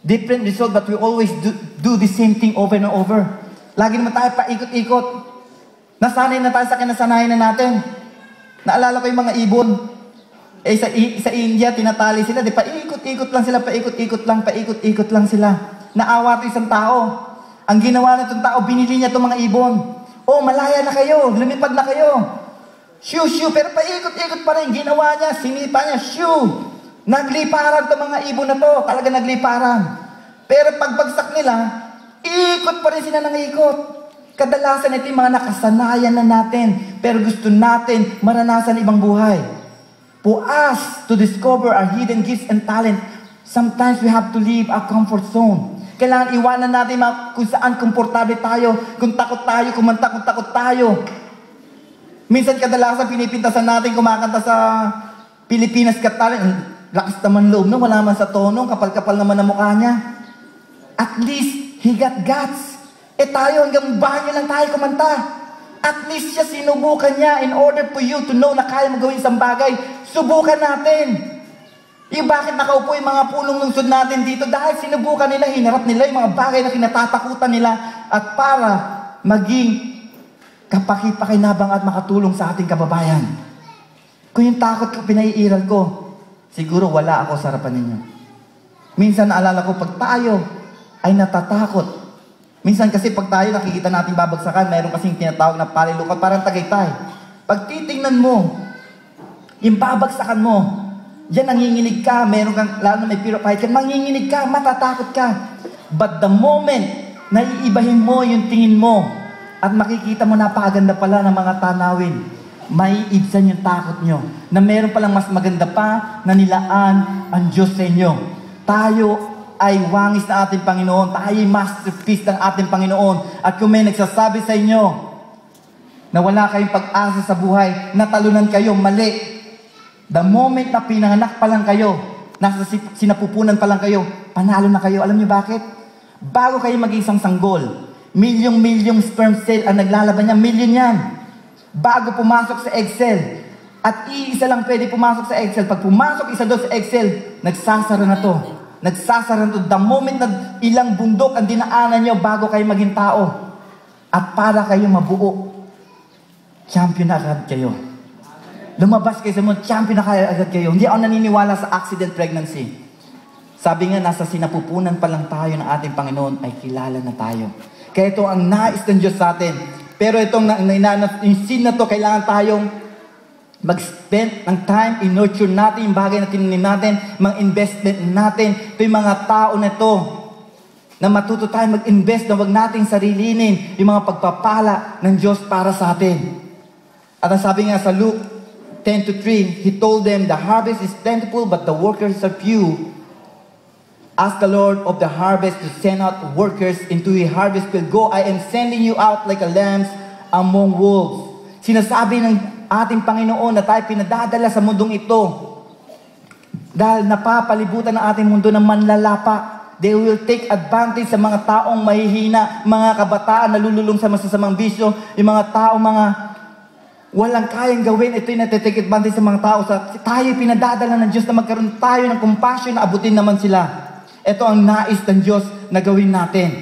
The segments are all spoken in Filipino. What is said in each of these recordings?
Different result, but we always do the same thing over and over. Lagi naman tayo paikot-ikot. Nasanay na tayo sa kinasanayan na natin. Naalala ko yung mga ibon. Sa India, tinatali sila. Di paikot-ikot lang sila, paikot-ikot lang sila. Naawa ito isang tao. Ang ginawa na itong tao, binili niya itong mga ibon. Oh, malaya na kayo, lumipad na kayo. Shoo, pero paikot-ikot pa rin. Ginawa niya, sinipa niya, shoo. Nagliparan itong mga ibon na to. Talaga nagliparan. Pero pagbagsak nila, ikot pa rin sila ng ikot. Kadalasan ito yung mga nakasanayan na natin. Pero gusto natin maranasan ibang buhay. For us to discover our hidden gifts and talent, sometimes we have to leave our comfort zone. Kailangan iwanan natin kung saan komportable tayo, kung takot tayo, kumanta kung takot tayo. Minsan kadalasan pinipintasan natin kumakanta sa Pilipinas Got Talent. Lakas naman loob, no? Wala man sa tono, kapal-kapal naman ang mukha niya. At least, he got guts. Tayo hanggang bahay lang tayo kumanta. At least siya sinubukan niya in order for you to know na kaya mo gawin isang bagay. Subukan natin. Yung bakit nakaupo yung mga pulong lungsod natin dito? Dahil sinubukan nila, hinarap nila yung mga bagay na kinatatakutan nila at para maging kapaki-pakinabang at makatulong sa ating kababayan. Kung yung takot ko, pinaiiral ko, siguro wala ako sa harapan ninyo. Minsan naalala ko, pag tayo ay natatakot. Minsan kasi pag tayo nakikita natin babagsakan, mayroon kasing tinatawag na palilukot, parang Tagaytay. Pag titingnan mo, yung babagsakan mo, diyan nanginginig ka, mayroon kang, lalo na may fear of height, manginginig ka, matatakot ka. But the moment na iibahin mo yung tingin mo, at makikita mo napakaganda pala ng mga tanawin, may ibsan yung takot nyo, na meron palang mas maganda pa na nilaan ang Diyos sa inyo. Tayo ay wangis na ating Panginoon. Tayo ay masterpiece ng ating Panginoon. At kung may nagsasabi sa inyo na wala kayong pag-asa sa buhay, natalunan kayo, mali. The moment na pinanganak pa lang kayo, nasa sinapupunan pa lang kayo, panalo na kayo. Alam niyo bakit? Bago kayo maging isang sanggol, milyong sperm cell ang naglalaban niya, milyon yan. Bago pumasok sa egg cell, at iisa lang pwede pumasok sa egg cell. Pag pumasok isa doon sa egg cell, nagsasara na to. Nagsasara na to. The moment na ilang bundok ang dinaanan nyo bago kayo maging tao. At para kayo mabuo, champion na agad kayo. Lumabas kayo sa mundo, champion na kayo agad kayo. Hindi ako naniniwala sa accident pregnancy. Sabi nga, nasa sinapupunan pa lang tayo ng ating Panginoon, ay kilala na tayo. Kaya ito ang nais ng Diyos sa atin. Pero itong yung sin na to, kailangan tayong mag-spend ng time, in-nurture natin yung bagay na tinanim natin, mga investment natin. Ito yung mga tao na ito, na matuto tayo mag-invest na wag nating sarilinin yung mga pagpapala ng Diyos para sa atin. At ang sabi nga sa Luke 10:3, He told them, the harvest is plentiful, but the workers are few. Ask the Lord of the harvest to send out workers into His harvest field. Go, I am sending you out like a lambs among wolves. Sinasabi ng ating Panginoon na tayo pinadadala sa mundong ito dahil napapalibutan ng ating mundo ng manlalapa. They will take advantage sa mga taong mahihina, mga kabataan na lululong sa masasamang bisyo, yung mga taong mga walang kayang gawin. Ito yung natitake advantage sa mga tao. Tayo pinadadala ng Diyos na magkaroon tayo ng compassion na abutin naman sila. Ito ang nais ng Diyos na gawin natin.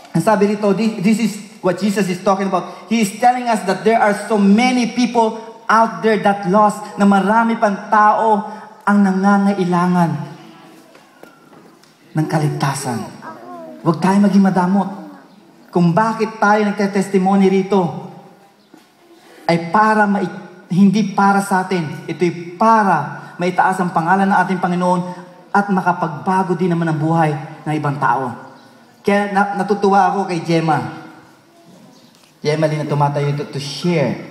Ang sabi rito, this is what Jesus is talking about. He is telling us that there are so many people out there that lost, na marami pang tao ang nangangailangan ng kaligtasan. Huwag tayo maging madamot. Kung bakit tayo nagte-testimony rito, ay para hindi para sa atin. Ito'y para maitaas ang pangalan ng ating Panginoon at makapagbago din naman ang buhay ng ibang tao. Kaya natutuwa ako kay Gemma. Gemma din na tumatayo ito to share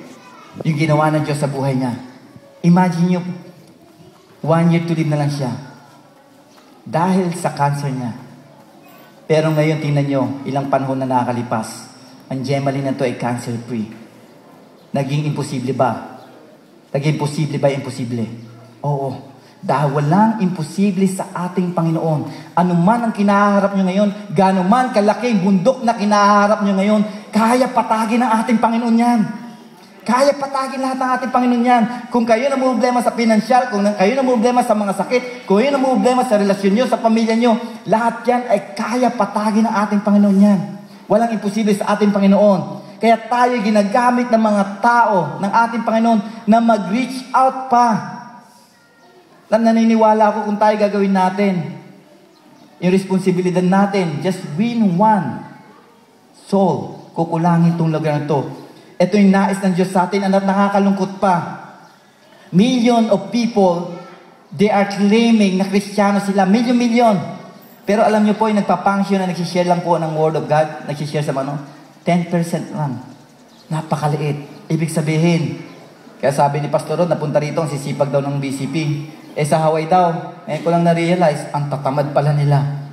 yung ginawa ng Diyos sa buhay niya. Imagine nyo, 1 year to live na lang siya. Dahil sa cancer niya. Pero ngayon, tingnan nyo, ilang panahon na nakakalipas. Ang Gemma din na to ay cancer-free. Naging imposible ba? Naging imposible ba imposible? Oo. Dahil walang imposible sa ating Panginoon. Ano man ang kinaharap nyo ngayon, gaano man kalaking bundok na kinaharap nyo ngayon, kaya patagin ng ating Panginoon yan. Kaya patagin lahat ng ating Panginoon yan. Kung kayo na problema sa pinansyal, kung kayo na problema sa mga sakit, kung kayo na problema sa relasyon nyo, sa pamilya nyo, lahat yan ay kaya patagin ng ating Panginoon yan. Walang imposible sa ating Panginoon. Kaya tayo ginagamit ng mga tao ng ating Panginoon na mag-reach out pa. Naniniwala ako kung tayo gagawin natin, yung responsibilidad natin, just win one soul, kukulangin itong lugar na ito. Ito yung nais ng Diyos sa atin, at nakakalungkot pa. Million of people, they are claiming na Kristiyano sila. Million. Pero alam niyo po, yung nagpapangsyon na nagsishare lang po ng Word of God, nagsishare sa 10% lang. Napakaliit. Ibig sabihin, kaya sabi ni Pastor Rod, napunta rito, ang sisipag daw ng BCP. Sa Hawaii daw, ngayon ko lang na-realize, ang tatamad pala nila.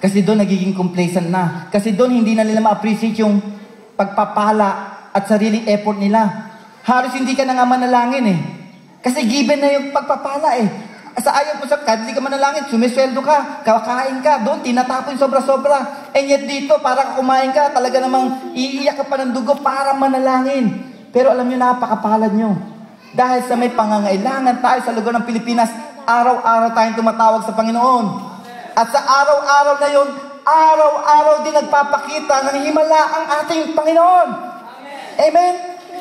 Kasi doon nagiging complacent na. Kasi doon hindi na nila ma-appreciate yung pagpapala at sariling effort nila. Halos hindi ka na nga manalangin Kasi given na yung pagpapala Sa ayaw mo sa kahit hindi ka manalangin, sumisweldo ka, kakain ka, doon tinatapon sobra-sobra. And yet dito, para kumain ka, talaga namang iiyak ka pa ng dugo para manalangin. Pero alam nyo, napakapalad nyo. Dahil sa may pangangailangan tayo sa lugar ng Pilipinas, araw-araw tayong tumatawag sa Panginoon. At sa araw-araw na yun, araw-araw din nagpapakita ng himala ang ating Panginoon. Amen?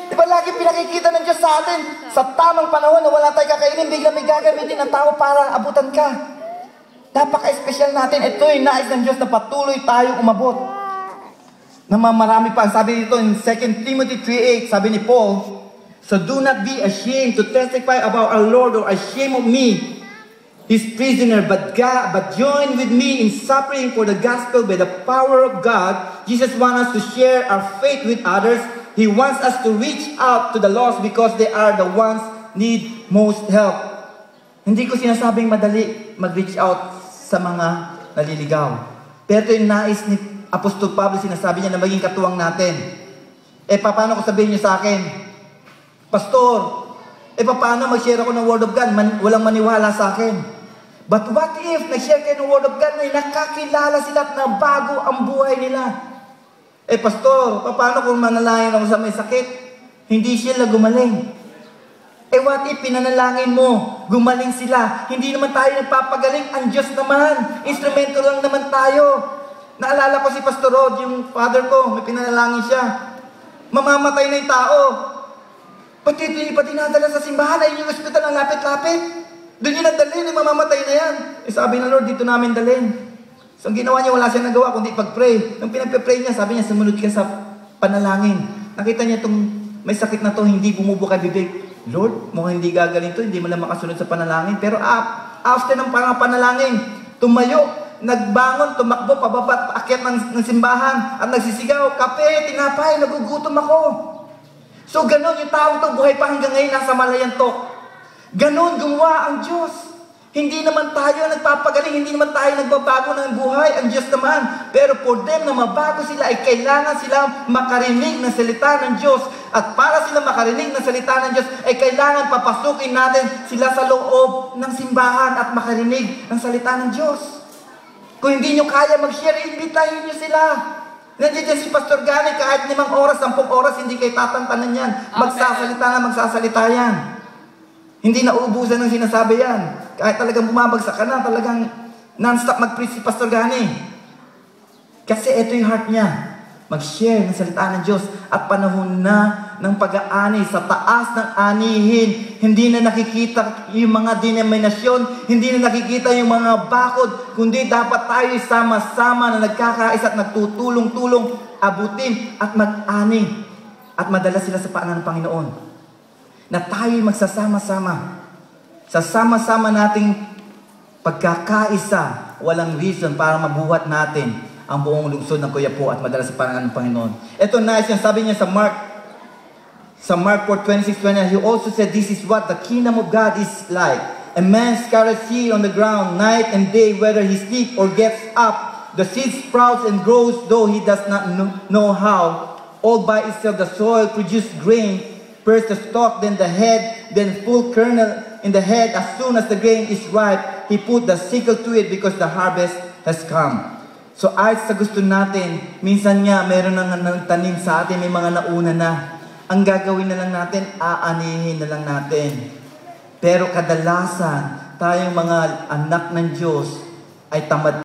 Diba lagi pinakikita ng Diyos sa atin, sa tamang panahon na wala tayong kakainin, bigla may gagamitin ng tao para abutan ka. Napaka-espesyal natin. Ito yung nais ng Diyos na patuloy tayong umabot. Na marami pa. Sabi dito in 2 Timothy 3:8, sabi ni Paul, so do not be ashamed to testify about our Lord or ashamed of me, His prisoner, but join with me in suffering for the gospel by the power of God. Jesus wants us to share our faith with others. He wants us to reach out to the lost because they are the ones need most help. Hindi ko sinasabing madali mag-reach out sa mga naliligaw. Pero ito yung nais ni Apostol Pablo, sinasabi niya na maging katuwang natin. Paano ko sabihin niyo sa akin, Pastor, paano mag-share ako ng Word of God? Walang maniwala sa akin. But what if nag-share kayo ng Word of God na nakakilala sila at nabago ang buhay nila? Pastor, paano kung manalangin ako sa may sakit? Hindi sila gumaling. What if pinanalangin mo, gumaling sila? Hindi naman tayo nagpapagaling. Ang Diyos naman. Instrumento lang naman tayo. Naalala ko si Pastor Rod, yung father ko, may pinanalangin siya. Mamamatay na yung tao. Pati ito pa dinadala sa simbahan, ay yung ospital ang lapit-lapit. Doon yung nadalhin, mamamatay na yan. Sabi ng Lord, dito namin dalhin. So ang ginawa niya, wala siyang nagawa, kundi pag-pray. Nung pinag-pray niya, sabi niya, sumunod ka sa panalangin. Nakita niya itong may sakit na to, hindi bumubukay bibig. Lord, mukhang hindi gagaling to, hindi mo lang makasunod sa panalangin. Pero after ng panalangin, tumayo, nagbangon, tumakbo, pababa, paakyat ng simbahan, at nagsisigaw, kape, tinapay, nagugutom ako. So ganon, yung taong to, buhay pa hanggang ngayon, nasa Malayan to. Ganon, gumawa ang Diyos. Hindi naman tayo nagpapagaling, hindi naman tayo nagbabago ng buhay, ang Diyos naman. Pero for them na mabago sila, ay kailangan sila makarinig ng salita ng Diyos. At para sila makarinig ng salita ng Diyos, ay kailangan papasukin natin sila sa loob ng simbahan at makarinig ng salita ng Diyos. Kung hindi nyo kaya mag-share, imbitahin nyo sila. Nandiyan si Pastor Gani, kahit 5 oras, 10 oras, hindi kayo tatantanan yan. Magsasalita yan. Hindi na uubusan ng sinasabi yan. Kahit talagang bumabagsak ka na, talagang non-stop mag-preach si Pastor Gani. Kasi ito yung heart niya. Mag-share ng salita ng Diyos. At panahon na ng pag-aani sa taas ng anihin. Hindi na nakikita yung mga denominasyon. Hindi na nakikita yung mga bakod. Kundi dapat tayo sama-sama na nagkakaisa at nagtutulong-tulong, abutin at mag-ani. At madala sila sa paanan ng Panginoon. Na tayo magsasama-sama. Sa sama-sama nating pagkakaisa, walang reason para mabuhat natin ang buong lungsod ng Quiapo at madala sa paanan ng Panginoon. Ito nice yan, sabi niya sa Mark 4:26-20, he also said, this is what the kingdom of God is like. A man scatters seed on the ground night and day, whether he sleeps or gets up. The seed sprouts and grows, though he does not know how. All by itself the soil produces grain, first the stalk, then the head, then full kernel in the head. As soon as the grain is ripe, he put the sickle to it because the harvest has come. So ayos sa gusto natin, minsan nga meron nang tanim sa atin, may mga nauna na. ang gagawin na lang natin, aanihin na lang natin. Pero kadalasan, tayong mga anak ng Diyos ay tamad